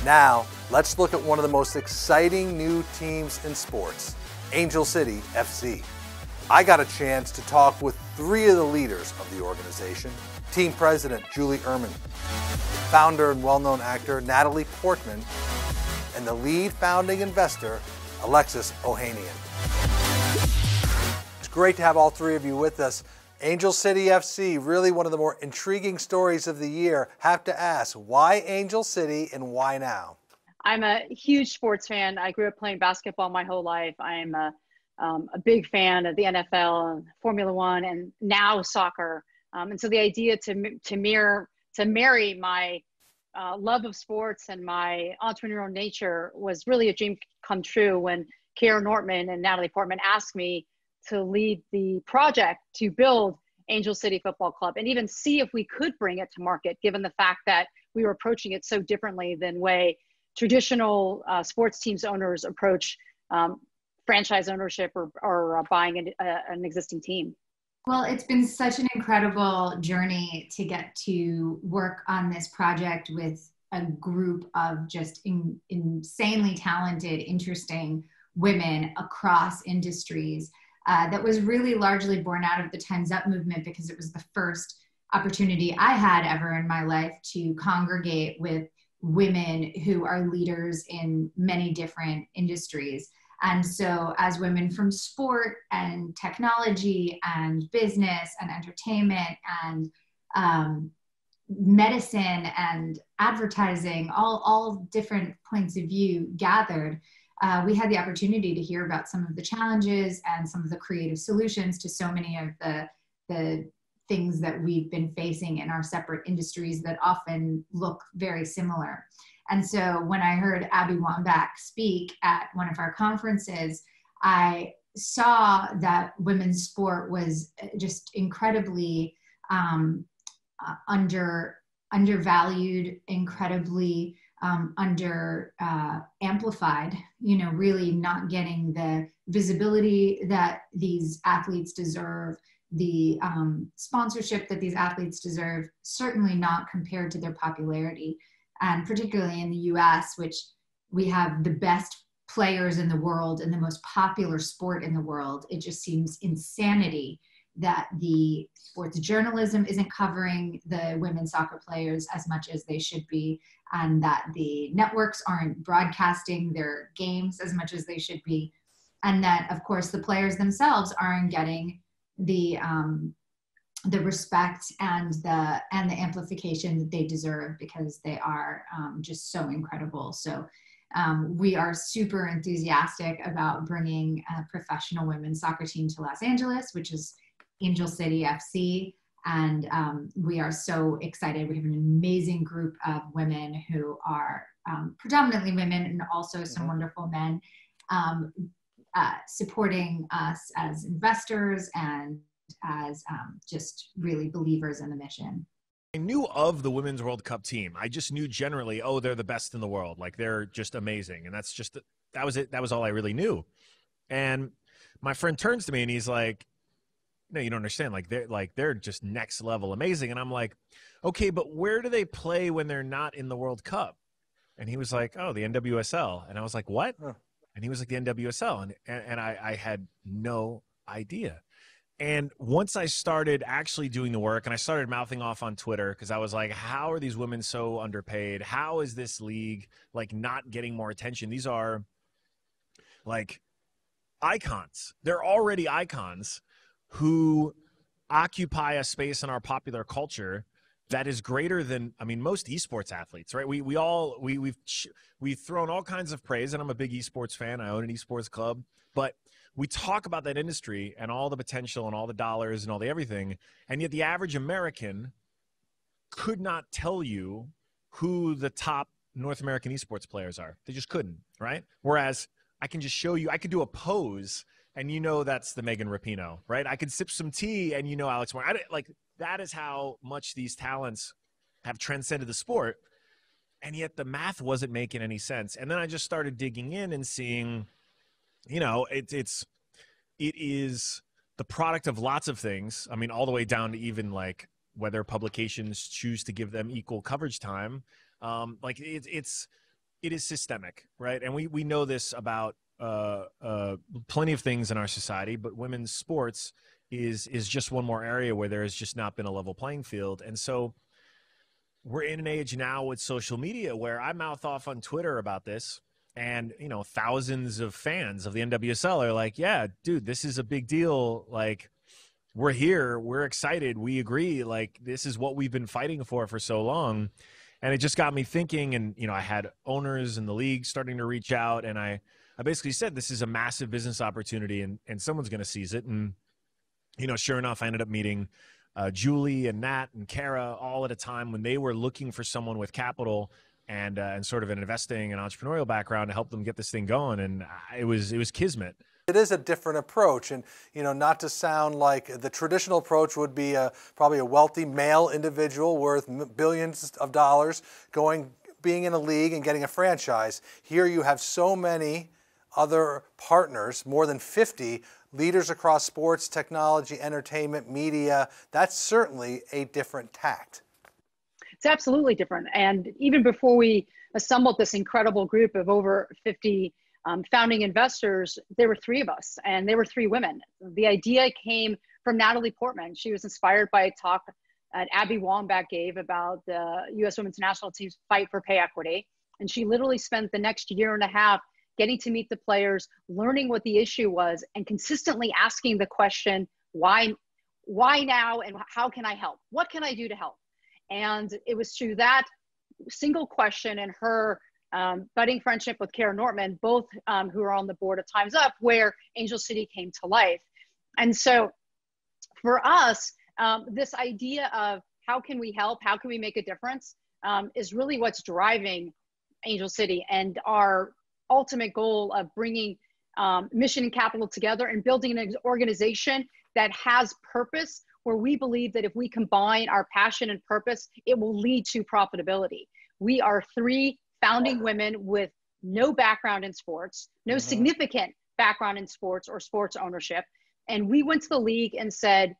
Now, let's look at one of the most exciting new teams in sports, Angel City FC. I got a chance to talk with 3 of the leaders of the organization: team president Julie Uhrman, founder and well-known actor Natalie Portman, and the lead founding investor, Alexis Ohanian. It's great to have all 3 of you with us. Angel City FC, really one of the more intriguing stories of the year. Have to ask, why Angel City and why now? I'm a huge sports fan. I grew up playing basketball my whole life. I am a big fan of the NFL, Formula One, and now soccer. And so the idea to marry my love of sports and my entrepreneurial nature was really a dream come true when Uhrman and Natalie Portman asked me to lead the project to build Angel City Football Club and even see if we could bring it to market, given the fact that we were approaching it so differently than way traditional sports teams owners approach franchise ownership or buying an existing team. Well, it's been such an incredible journey to get to work on this project with a group of just insanely talented, interesting women across industries. That was really largely born out of the Time's Up movement, because it was the first opportunity I had ever in my life to congregate with women who are leaders in many different industries. And so as women from sport and technology and business and entertainment and medicine and advertising, all different points of view gathered, we had the opportunity to hear about some of the challenges and some of the creative solutions to so many of the things that we've been facing in our separate industries that often look very similar. And so when I heard Abby Wambach speak at one of our conferences, I saw that women's sport was just incredibly undervalued, incredibly amplified, really not getting the visibility that these athletes deserve, the sponsorship that these athletes deserve, certainly not compared to their popularity. And particularly in the US, which we have the best players in the world and the most popular sport in the world, it just seems insanity that the sports journalism isn't covering the women's soccer players as much as they should be, and that the networks aren't broadcasting their games as much as they should be, and that, of course, the players themselves aren't getting the respect and the amplification that they deserve, because they are just so incredible. So we are super enthusiastic about bringing a professional women's soccer team to Los Angeles, which is Angel City FC. And we are so excited. We have an amazing group of women who are predominantly women and also some wonderful men supporting us as investors and as just really believers in the mission. I knew of the Women's World Cup team. I just knew generally, oh, they're the best in the world. Like, they're just amazing. And that's just, that was it. That was all I really knew. And my friend turns to me and he's like, no, you don't understand. They're just next level amazing. And I'm like, okay, but where do they play when they're not in the World Cup? And he was like, oh, the NWSL. And I was like, what? And he was like, the NWSL. And I had no idea. And once I started actually doing the work and I started mouthing off on Twitter, because I was like, how are these women so underpaid? How is this league like not getting more attention? These are like icons. They're already icons who occupy a space in our popular culture that is greater than, I mean, most esports athletes, right? We've thrown all kinds of praise, and I'm a big esports fan. I own an esports club, but we talk about that industry and all the potential and all the dollars and all the everything, and yet the average American could not tell you who the top North American esports players are. They just couldn't, right? Whereas I can just show you, I could do a pose and you know that's the Megan Rapinoe, right? I could sip some tea and you know Alex Moore. Like, that is how much these talents have transcended the sport, and yet the math wasn't making any sense. And then I just started digging in and seeing, you know, it is the product of lots of things. I mean, all the way down to even like whether publications choose to give them equal coverage time. Like it's it is systemic, right? And we know this about plenty of things in our society, but women's sports is just one more area where there has just not been a level playing field. And so we're in an age now with social media where I mouth off on Twitter about this, and, you know, thousands of fans of the NWSL are like, yeah, dude, this is a big deal. Like, we're here, we're excited, we agree, like, this is what we've been fighting for so long. And it just got me thinking, and, you know, I had owners in the league starting to reach out, and I basically said, this is a massive business opportunity, and someone's going to seize it. And, you know, sure enough, I ended up meeting Julie and Nat and Kara all at a time when they were looking for someone with capital and sort of an investing and entrepreneurial background to help them get this thing going. And it was kismet. It is a different approach, and, you know, not to sound like the traditional approach would be probably a wealthy male individual worth billions of dollars being in a league and getting a franchise. Here you have so many other partners, more than 50 leaders across sports, technology, entertainment, media. That's certainly a different tact. It's absolutely different. And even before we assembled this incredible group of over 50 founding investors, there were 3 of us, and there were 3 women. The idea came from Natalie Portman. She was inspired by a talk that Abby Wambach gave about the U.S. women's national team's fight for pay equity. And she literally spent the next year and a half getting to meet the players, learning what the issue was, and consistently asking the question, why now, and how can I help? What can I do to help? And it was through that single question and her budding friendship with Kara Nortman, both who are on the board of Time's Up, where Angel City came to life. And so for us, this idea of how can we help, how can we make a difference, is really what's driving Angel City and our ultimate goal of bringing mission and capital together and building an organization that has purpose, where we believe that if we combine our passion and purpose, it will lead to profitability. We are 3 founding women with no background in sports, no significant background in sports or sports ownership. And we went to the league and said,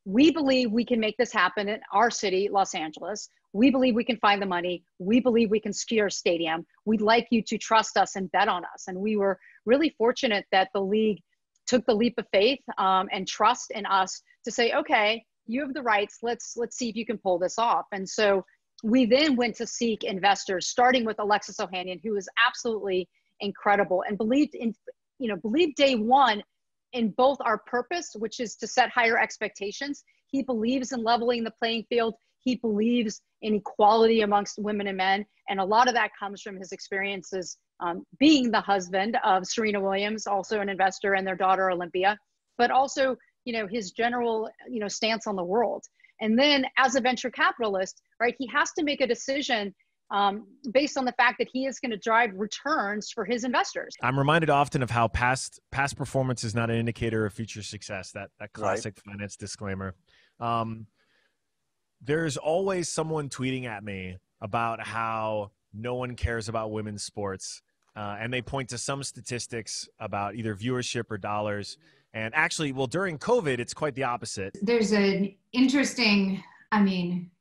we believe we can make this happen in our city, Los Angeles. We believe we can find the money. We believe we can secure a stadium. We'd like you to trust us and bet on us. And we were really fortunate that the league took the leap of faith and trust in us to say, okay, you have the rights. Let's see if you can pull this off. And so we then went to seek investors, starting with Alexis Ohanian, who was absolutely incredible and believed day one in both our purpose, which is to set higher expectations. He believes in leveling the playing field. He believes in equality amongst women and men. And a lot of that comes from his experiences being the husband of Serena Williams, also an investor, and their daughter, Olympia, but also, you know, his general, you know, stance on the world. And then as a venture capitalist, right, he has to make a decision based on the fact that he is going to drive returns for his investors. I'm reminded often of how past performance is not an indicator of future success, that classic finance disclaimer. There's always someone tweeting at me about how no one cares about women's sports. And they point to some statistics about either viewership or dollars. And actually, well, during COVID, it's quite the opposite. There's an interesting, I mean,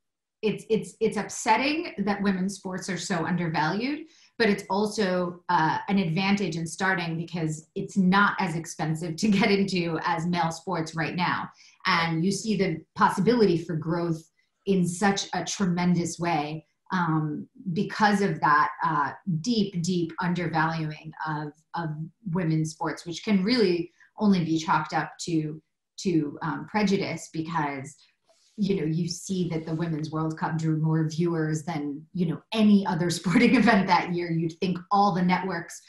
it's upsetting that women's sports are so undervalued, but it's also an advantage in starting because it's not as expensive to get into as male sports right now. And you see the possibility for growth in such a tremendous way because of that deep undervaluing of women's sports, which can really only be chalked up to prejudice because, you know, you see that the Women's World Cup drew more viewers than, you know, any other sporting event that year. You'd think all the networks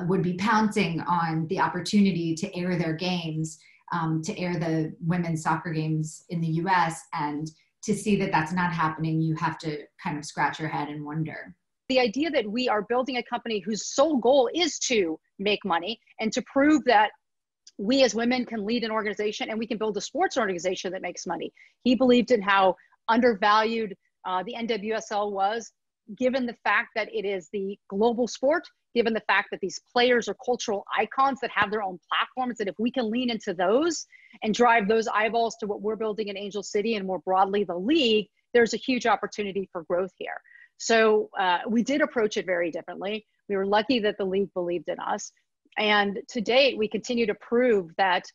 would be pouncing on the opportunity to air their games, to air the women's soccer games in the US. And to see that that's not happening, you have to kind of scratch your head and wonder. The idea that we are building a company whose sole goal is to make money and to prove that we as women can lead an organization and we can build a sports organization that makes money. He believed in how undervalued the NWSL was, given the fact that it is the global sport, given the fact that these players are cultural icons that have their own platforms, that if we can lean into those and drive those eyeballs to what we're building in Angel City and more broadly the league, there's a huge opportunity for growth here. So we did approach it very differently. We were lucky that the league believed in us. And to date, we continue to prove that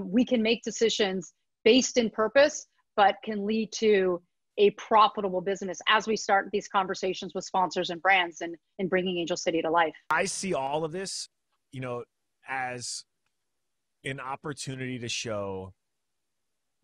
we can make decisions based in purpose, but can lead to a profitable business as we start these conversations with sponsors and brands and bringing Angel City to life. I see all of this, as an opportunity to show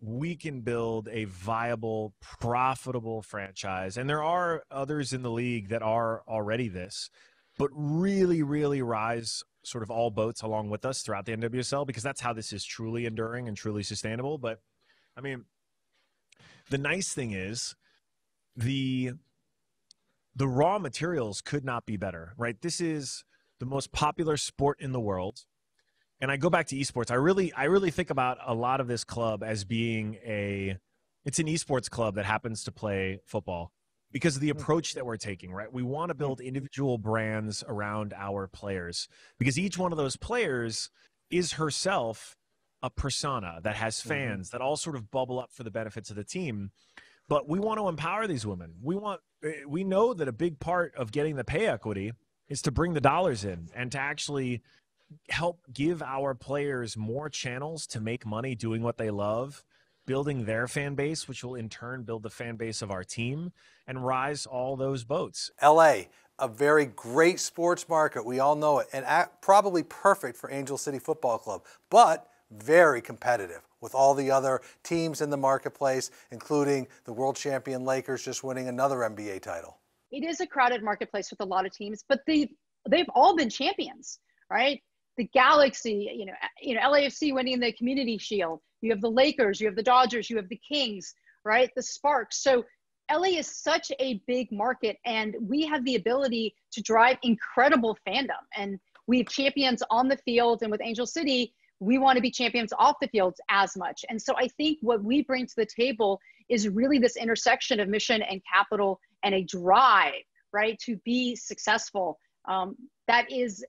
we can build a viable, profitable franchise. And there are others in the league that are already this, but really, really rise sort of all boats along with us throughout the NWSL, because that's how this is truly enduring and truly sustainable. But I mean, the nice thing is the raw materials could not be better, right? This is the most popular sport in the world. And I go back to esports. I really think about a lot of this club as being it's an esports club that happens to play football because of the approach that we're taking, right? We want to build individual brands around our players because each one of those players is herself a persona that has fans that all sort of bubble up for the benefits of the team. But we want to empower these women. We know that a big part of getting the pay equity is to bring the dollars in and to actually help give our players more channels to make money doing what they love, building their fan base, which will in turn build the fan base of our team and rise all those boats. LA, a very great sports market. We all know it, and probably perfect for Angel City Football Club, but very competitive with all the other teams in the marketplace, including the world champion Lakers just winning another NBA title. It is a crowded marketplace with a lot of teams, but they've all been champions, right? The Galaxy, LAFC winning the Community Shield. You have the Lakers, you have the Dodgers, you have the Kings, right? The Sparks. So LA is such a big market, and we have the ability to drive incredible fandom. And we have champions on the field, and with Angel City, we want to be champions off the field as much. And so I think what we bring to the table is really this intersection of mission and capital and a drive, right, to be successful. That is,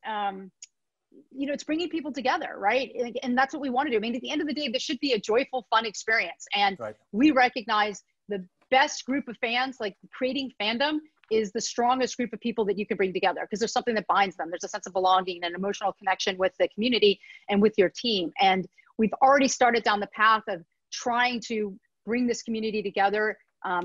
it's bringing people together, right? And that's what we want to do. I mean, at the end of the day, this should be a joyful, fun experience. And we recognize the best group of fans, like creating fandom, is the strongest group of people that you can bring together because there's something that binds them. There's a sense of belonging and an emotional connection with the community and with your team. And we've already started down the path of trying to bring this community together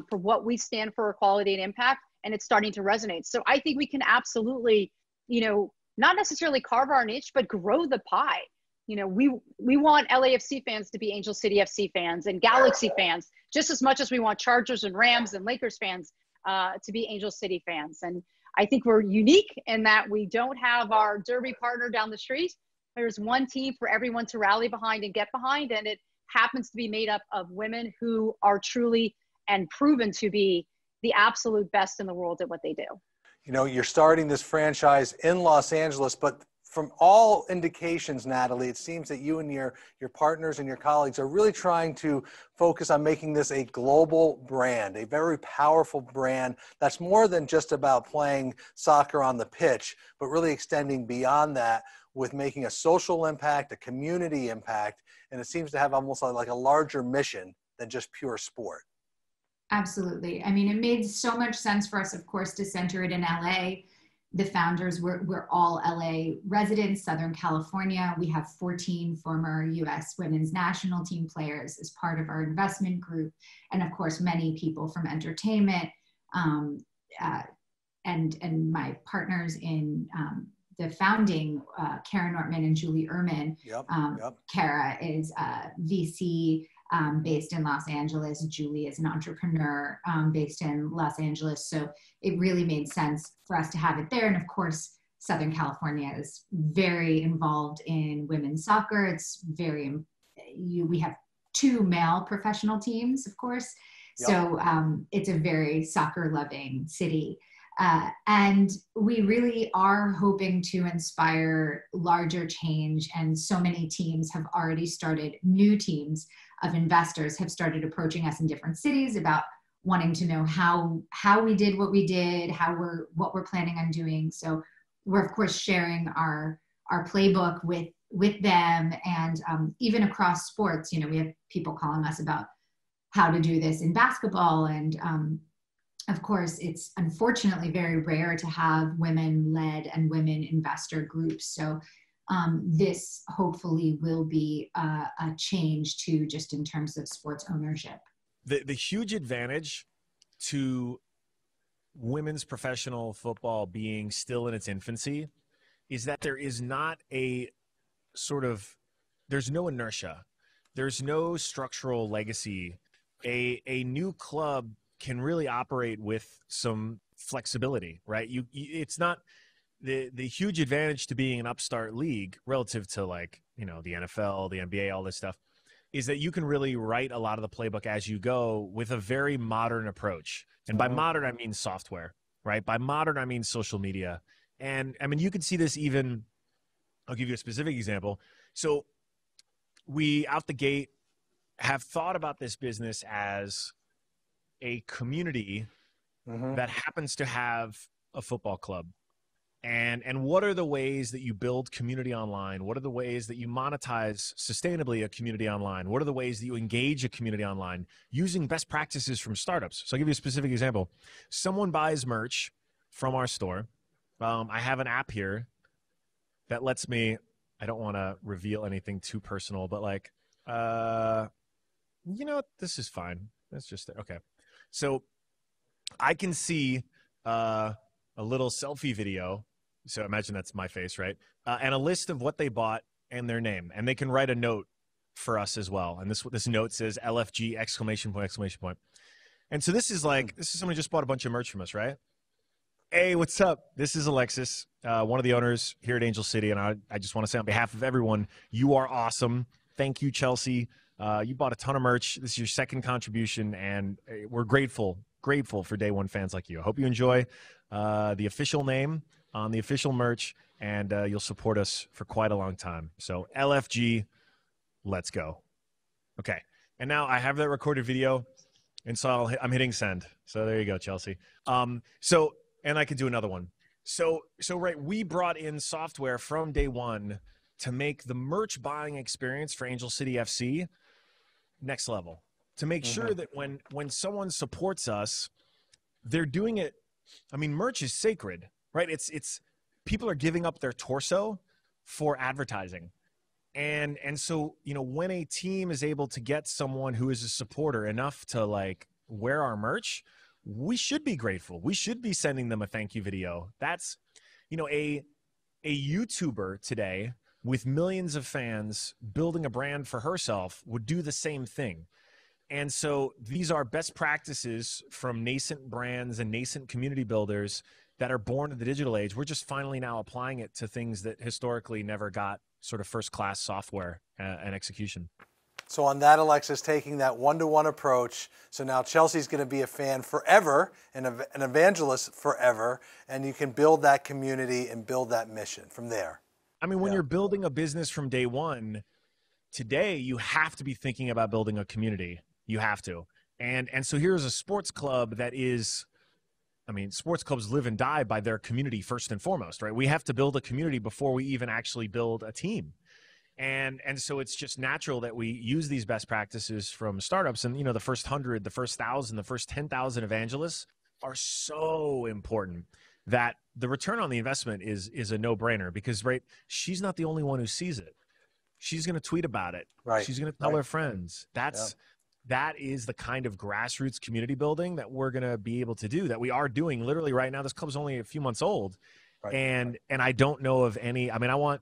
for what we stand for, equality and impact. And it's starting to resonate. So I think we can absolutely, not necessarily carve our niche, but grow the pie. We want LAFC fans to be Angel City FC fans and Galaxy fans, just as much as we want Chargers and Rams and Lakers fans to be Angel City fans. And I think we're unique in that we don't have our derby partner down the street. There's one team for everyone to rally behind and get behind, and it happens to be made up of women who are truly and proven to be the absolute best in the world at what they do. You're starting this franchise in Los Angeles, but from all indications, Natalie, it seems that you and your partners and your colleagues are really trying to focus on making this a global brand, a very powerful brand that's more than just about playing soccer on the pitch, but really extending beyond that with making a social impact, a community impact, and it seems to have almost like a larger mission than just pure sport. Absolutely. I mean, it made so much sense for us, of course, to center it in LA. The founders we're all LA residents, Southern California. We have 14 former US women's national team players as part of our investment group. And of course, many people from entertainment and my partners in the founding, Kara Nortman and Julie Uhrman. Kara is VC based in Los Angeles. Julie is an entrepreneur based in Los Angeles. So it really made sense for us to have it there. And of course, Southern California is very involved in women's soccer. It's we have 2 male professional teams, of course. So it's a very soccer loving city. And we really are hoping to inspire larger change. And so many teams have already started, new teams of investors have started approaching us in different cities about wanting to know how we did what we did, what we're planning on doing. So we're of course sharing our playbook with them, and even across sports, we have people calling us about how to do this in basketball, and of course, it's unfortunately very rare to have women-led and women investor groups. So this hopefully will be a change to just in terms of sports ownership. The huge advantage to women's professional football being still in its infancy is that there is not a there's no inertia. There's no structural legacy. A new club can really operate with some flexibility, right? It's not the huge advantage to being an upstart league relative to, like, the NFL, the NBA, all this stuff, is that you can really write a lot of the playbook as you go with a very modern approach. And by modern, I mean software, right? By modern, I mean social media. And I mean, you can see this even, I'll give you a specific example. So we, out the gate, have thought about this business as a community that happens to have a football club. And what are the ways that you build community online? What are the ways that you monetize sustainably a community online? What are the ways that you engage a community online using best practices from startups? So I'll give you a specific example. Someone buys merch from our store. I have an app here that lets me, I don't want to reveal anything too personal, but like, this is fine. That's just, okay. So I can see a little selfie video. So imagine that's my face, right? And a list of what they bought and their name. And they can write a note for us as well. And this note says LFG exclamation point, exclamation point. And so this is someone who just bought a bunch of merch from us, right? Hey, what's up? This is Alexis, one of the owners here at Angel City. And I just want to say on behalf of everyone, you are awesome. Thank you, Chelsea. You bought a ton of merch. This is your second contribution, and we're grateful for Day One fans like you. I hope you enjoy the official name on the official merch, and you'll support us for quite a long time. So LFG, let's go. Okay, and now I have that recorded video, and so I'm hitting send. So there you go, Chelsea. And I can do another one. So right, we brought in software from Day One to make the merch buying experience for Angel City FC next level, to make sure that when someone supports us, they're doing it. I mean, merch is sacred, right? It's people are giving up their torso for advertising. And so, when a team is able to get someone who is a supporter enough to like wear our merch, we should be grateful. We should be sending them a thank you video. That's, a YouTuber today with millions of fans building a brand for herself would do the same thing. And so these are best practices from nascent brands and nascent community builders that are born in the digital age. We're just finally now applying it to things that historically never got sort of first-class software and execution. So on that, Alexis, taking that one-to-one approach, so now Chelsea's going to be a fan forever and an evangelist forever, and you can build that community and build that mission from there. I mean, when you're building a business from day one, today you have to be thinking about building a community. You have to. And so here's a sports club that is, I mean, sports clubs live and die by their community first and foremost, right? We have to build a community before we even actually build a team. And so it's just natural that we use these best practices from startups. And, the first 100, the first 1,000, the first 10,000 evangelists are so important that the return on the investment is a no-brainer because, right, she's not the only one who sees it. She's going to tweet about it. Right. She's going to tell her friends. That is the kind of grassroots community building that we're going to be able to do, that we are doing literally right now. This club's only a few months old. Right. And I don't know of any, I mean, I want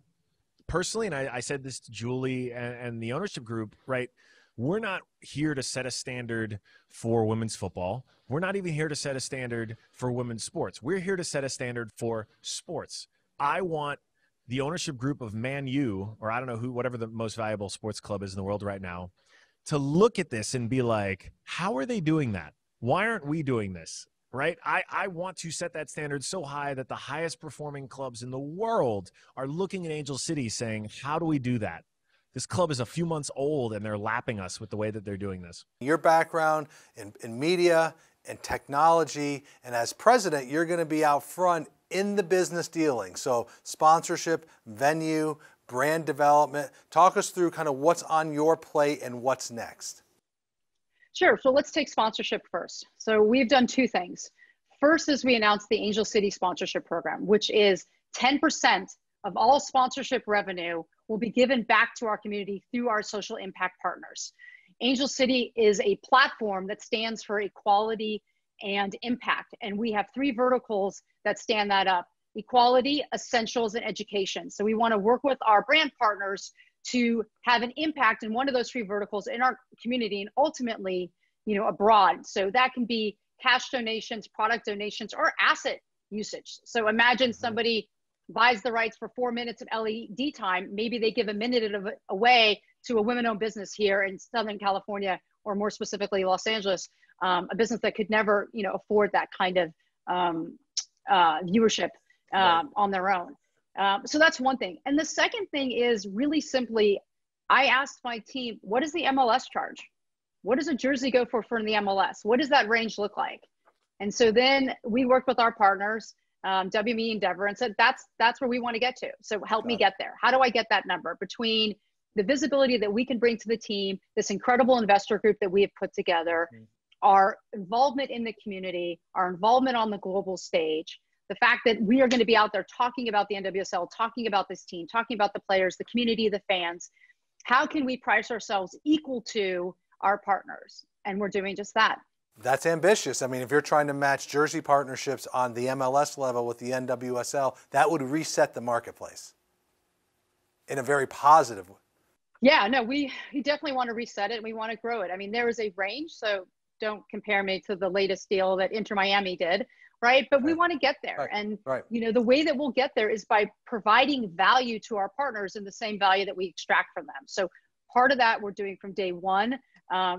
personally, and I said this to Julie and the ownership group, right? We're not here to set a standard for women's football. We're not even here to set a standard for women's sports. We're here to set a standard for sports. I want the ownership group of Man U, or I don't know whatever the most valuable sports club is in the world right now, to look at this and be like, how are they doing that? Why aren't we doing this? Right? I want to set that standard so high that the highest performing clubs in the world are looking at Angel City saying, how do we do that? This club is a few months old and they're lapping us with the way that they're doing this. Your background in media and technology, and as president, you're going to be out front in the business dealing. So sponsorship, venue, brand development. Talk us through kind of what's on your plate and what's next. Sure. So let's take sponsorship first. So we've done two things. First is we announced the Angel City sponsorship program, which is 10% of all sponsorship revenue will be given back to our community through our social impact partners. Angel City is a platform that stands for equality and impact. And we have three verticals that stand that up: equality, essentials, and education. So we want to work with our brand partners to have an impact in one of those three verticals in our community and ultimately, abroad. So that can be cash donations, product donations, or asset usage. So imagine somebody buys the rights for 4 minutes of LED time. Maybe they give a minute of it away to a women-owned business here in Southern California, or more specifically Los Angeles, a business that could never, afford that kind of viewership on their own. So that's one thing. And the second thing is really simply, I asked my team, what does the MLS charge? What does a jersey go for in the MLS? What does that range look like? And so then we worked with our partners, WME Endeavor, and said, that's where we want to get to. So help me get there. How do I get that number? Between the visibility that we can bring to the team, this incredible investor group that we have put together, our involvement in the community, our involvement on the global stage, the fact that we are going to be out there talking about the NWSL, talking about this team, talking about the players, the community, the fans. How can we price ourselves equal to our partners? And we're doing just that. That's ambitious. I mean, if you're trying to match jersey partnerships on the MLS level with the NWSL, that would reset the marketplace in a very positive way. Yeah, no, we definitely want to reset it and we want to grow it. I mean, there is a range, so don't compare me to the latest deal that Inter Miami did, right? But we want to get there. And, the way that we'll get there is by providing value to our partners in the same value that we extract from them. So part of that we're doing from day one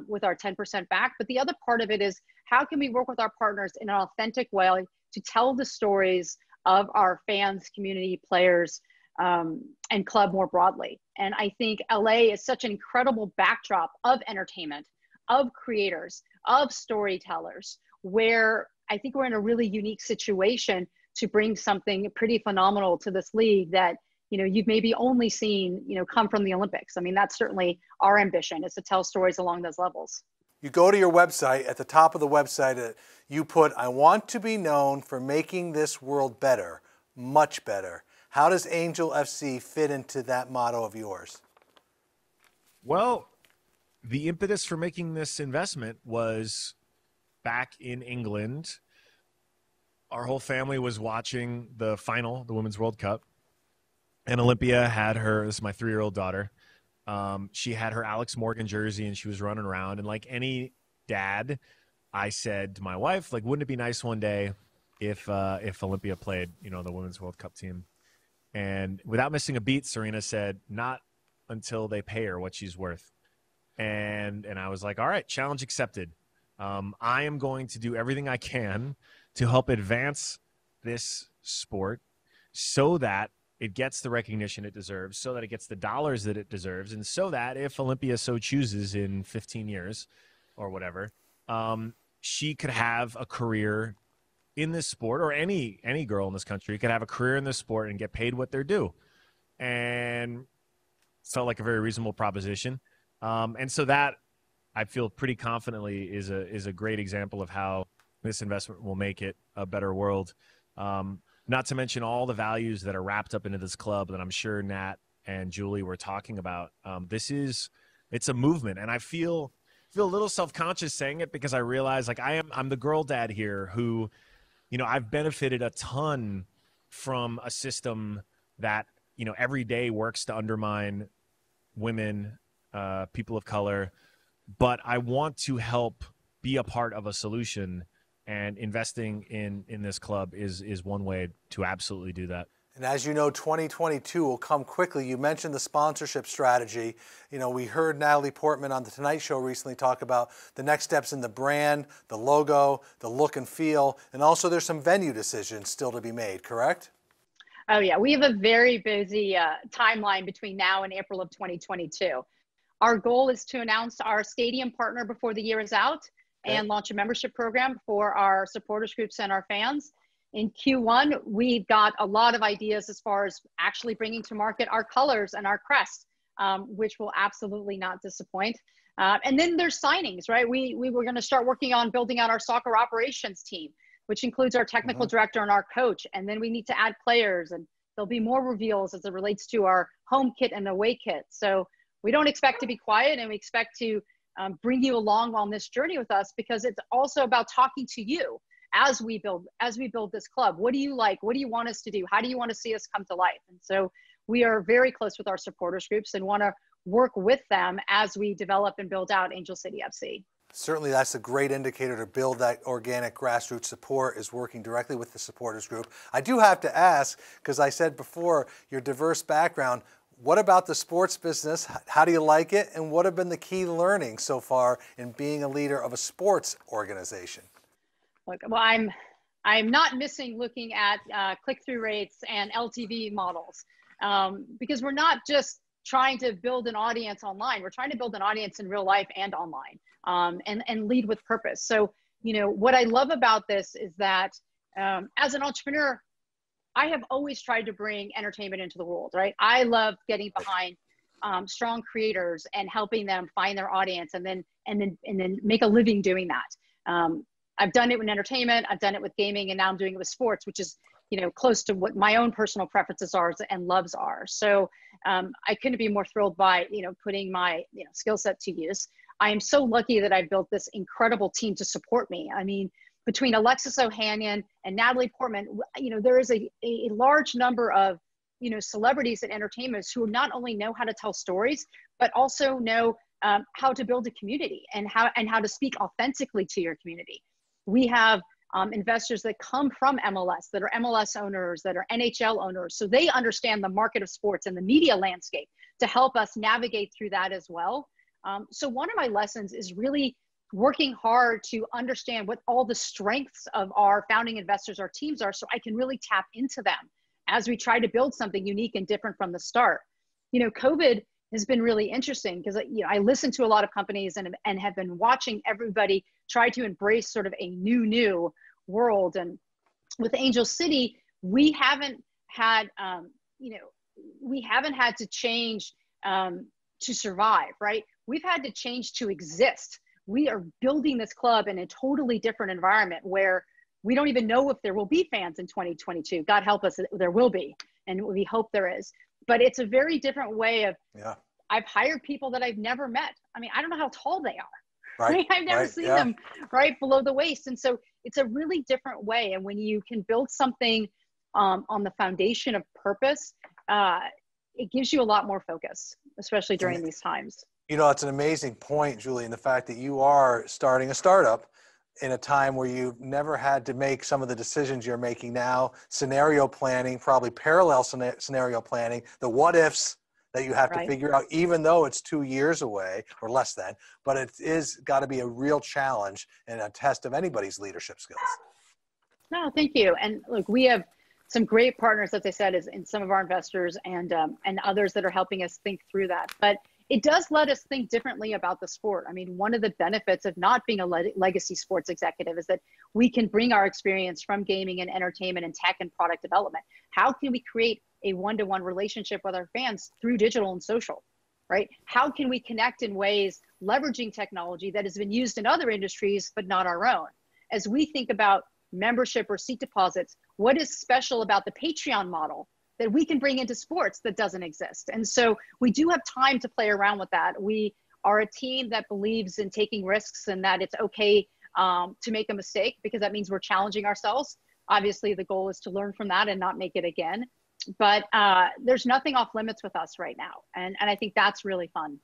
with our 10% back. But the other part of it is, how can we work with our partners in an authentic way to tell the stories of our fans, community, players, and club more broadly? And I think LA is such an incredible backdrop of entertainment, of creators, of storytellers, where I think we're in a really unique situation to bring something pretty phenomenal to this league that, you've maybe only seen, come from the Olympics. I mean, that's certainly our ambition, is to tell stories along those levels. You go to your website, at the top of the website, you put, I want to be known for making this world better, much better. How does Angel FC fit into that motto of yours? Well, the impetus for making this investment was back in England. Our whole family was watching the final, the Women's World Cup. And Olympia had her, this is my 3-year-old daughter, she had her Alex Morgan jersey and she was running around. And like any dad, I said to my wife, like, wouldn't it be nice one day if Olympia played, the Women's World Cup team? And without missing a beat, Serena said, not until they pay her what she's worth. And I was like, all right, challenge accepted. I am going to do everything I can to help advance this sport so that it gets the recognition it deserves, so that it gets the dollars that it deserves, and so that if Olympia so chooses in 15 years or whatever, she could have a career in this sport, or any girl in this country could have a career in this sport and get paid what they're due. And felt like a very reasonable proposition. And so that, I feel pretty confidently, is a great example of how this investment will make it a better world. Not to mention all the values that are wrapped up into this club that I'm sure Nat and Julie were talking about. It's a movement, and I feel a little self-conscious saying it, because I realize, like, I'm the girl dad here who, I've benefited a ton from a system that, every day works to undermine women, people of color, but I want to help be a part of a solution. And investing in this club is one way to absolutely do that. And as you know, 2022 will come quickly. You mentioned the sponsorship strategy. We heard Natalie Portman on The Tonight Show recently talk about the next steps in the brand, the logo, the look and feel, and also there's some venue decisions still to be made, correct? Oh yeah, we have a very busy timeline between now and April of 2022. Our goal is to announce our stadium partner before the year is out, and launch a membership program for our supporters groups and our fans. In Q1, we've got a lot of ideas as far as actually bringing to market our colors and our crest, which will absolutely not disappoint. And then there's signings, right? We were going to start working on building out our soccer operations team, which includes our technical director and our coach. And then we need to add players, and there'll be more reveals as it relates to our home kit and away kit. So we don't expect to be quiet, and we expect to bring you along on this journey with us, because it's also about talking to you as we build this club. What do you like? What do you want us to do? How do you want to see us come to life? And so we are very close with our supporters groups and want to work with them as we develop and build out Angel City FC. Certainly, that's a great indicator to build that organic grassroots support, is working directly with the supporters group. I do have to ask, because I said before, your diverse background, what about the sports business? How do you like it? And what have been the key learnings so far in being a leader of a sports organization? Look, well, I'm not missing looking at click-through rates and LTV models, because we're not just trying to build an audience online. We're trying to build an audience in real life and online, and lead with purpose. So, what I love about this is that as an entrepreneur, I have always tried to bring entertainment into the world, right? I love getting behind strong creators and helping them find their audience, and then make a living doing that. I've done it with entertainment, I've done it with gaming, and now I'm doing it with sports, which is close to what my own personal preferences are and loves are. So I couldn't be more thrilled by putting my skill set to use. I am so lucky that I've built this incredible team to support me. I mean, between Alexis Ohanian and Natalie Portman, there is a large number of celebrities and entertainers who not only know how to tell stories, but also know how to build a community and how to speak authentically to your community. We have investors that come from MLS, that are MLS owners, that are NHL owners, so they understand the market of sports and the media landscape to help us navigate through that as well. So one of my lessons is really working hard to understand what all the strengths of our founding investors, our teams are, so I can really tap into them as we try to build something unique and different from the start. COVID has been really interesting because I listen to a lot of companies and have been watching everybody try to embrace sort of a new world. And with Angel City, we haven't had to change to survive, right? We've had to change to exist. We are building this club in a totally different environment where we don't even know if there will be fans in 2022. God help us, there will be, and we hope there is. But it's a very different way of, I've hired people that I've never met. I mean, I don't know how tall they are. Right? I've never seen them right below the waist. And so it's a really different way. And when you can build something on the foundation of purpose, it gives you a lot more focus, especially during these times. It's an amazing point, Julie, in the fact that you are starting a startup in a time where you've never had to make some of the decisions you're making now, scenario planning, probably parallel scenario planning, the what ifs that you have to figure out, even though it's 2 years away or less than, but it is got to be a real challenge and a test of anybody's leadership skills. No, thank you. And look, we have some great partners, as I said, in some of our investors and others that are helping us think through that. But it does let us think differently about the sport. I mean, one of the benefits of not being a legacy sports executive is that we can bring our experience from gaming and entertainment and tech and product development. How can we create a one-to-one relationship with our fans through digital and social, right? How can we connect in ways leveraging technology that has been used in other industries, but not our own? As we think about membership or seat deposits, what is special about the Patreon model that we can bring into sports that doesn't exist? And so we do have time to play around with that. We are a team that believes in taking risks and that it's okay to make a mistake, because that means we're challenging ourselves. Obviously, the goal is to learn from that and not make it again. But there's nothing off limits with us right now. And I think that's really fun.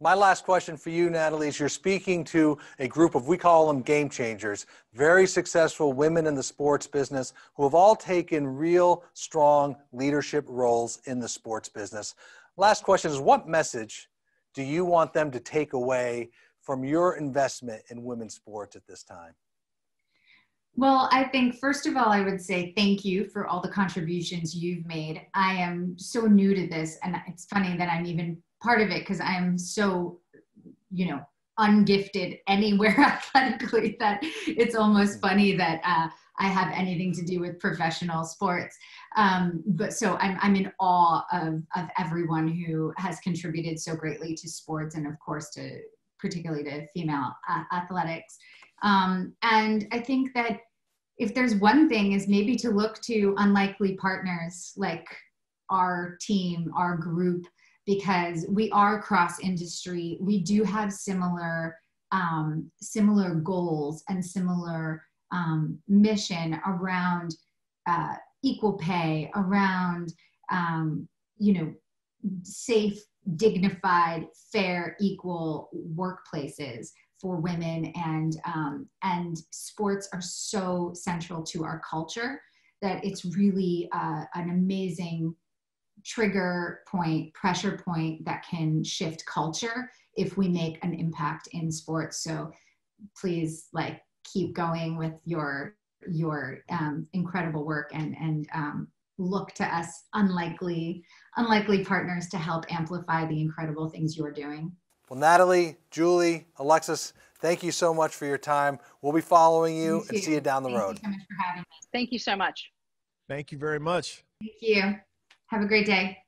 My last question for you, Natalie, is you're speaking to a group of, we call them game changers, very successful women in the sports business who have all taken real strong leadership roles in the sports business. Last question is, what message do you want them to take away from your investment in women's sports at this time? Well, I think, first of all, I would say thank you for all the contributions you've made. I am so new to this, and it's funny that I'm even part of it because I am so, ungifted anywhere athletically that it's almost funny that I have anything to do with professional sports. But so I'm in awe of everyone who has contributed so greatly to sports and, of course, to particularly to female athletics. And I think that if there's one thing is maybe to look to unlikely partners like our team, our group, because we are cross industry. We do have similar goals and similar mission around equal pay, around safe, dignified, fair, equal workplaces for women, and sports are so central to our culture that it's really an amazing trigger point, pressure point that can shift culture if we make an impact in sports. So please, like, keep going with your incredible work, and look to us unlikely partners to help amplify the incredible things you're doing. Well, Natalie, Julie, Alexis, thank you so much for your time. We'll be following you and see you down the road. Thank you so much for having me. Thank you so much. Thank you very much. Thank you. Have a great day.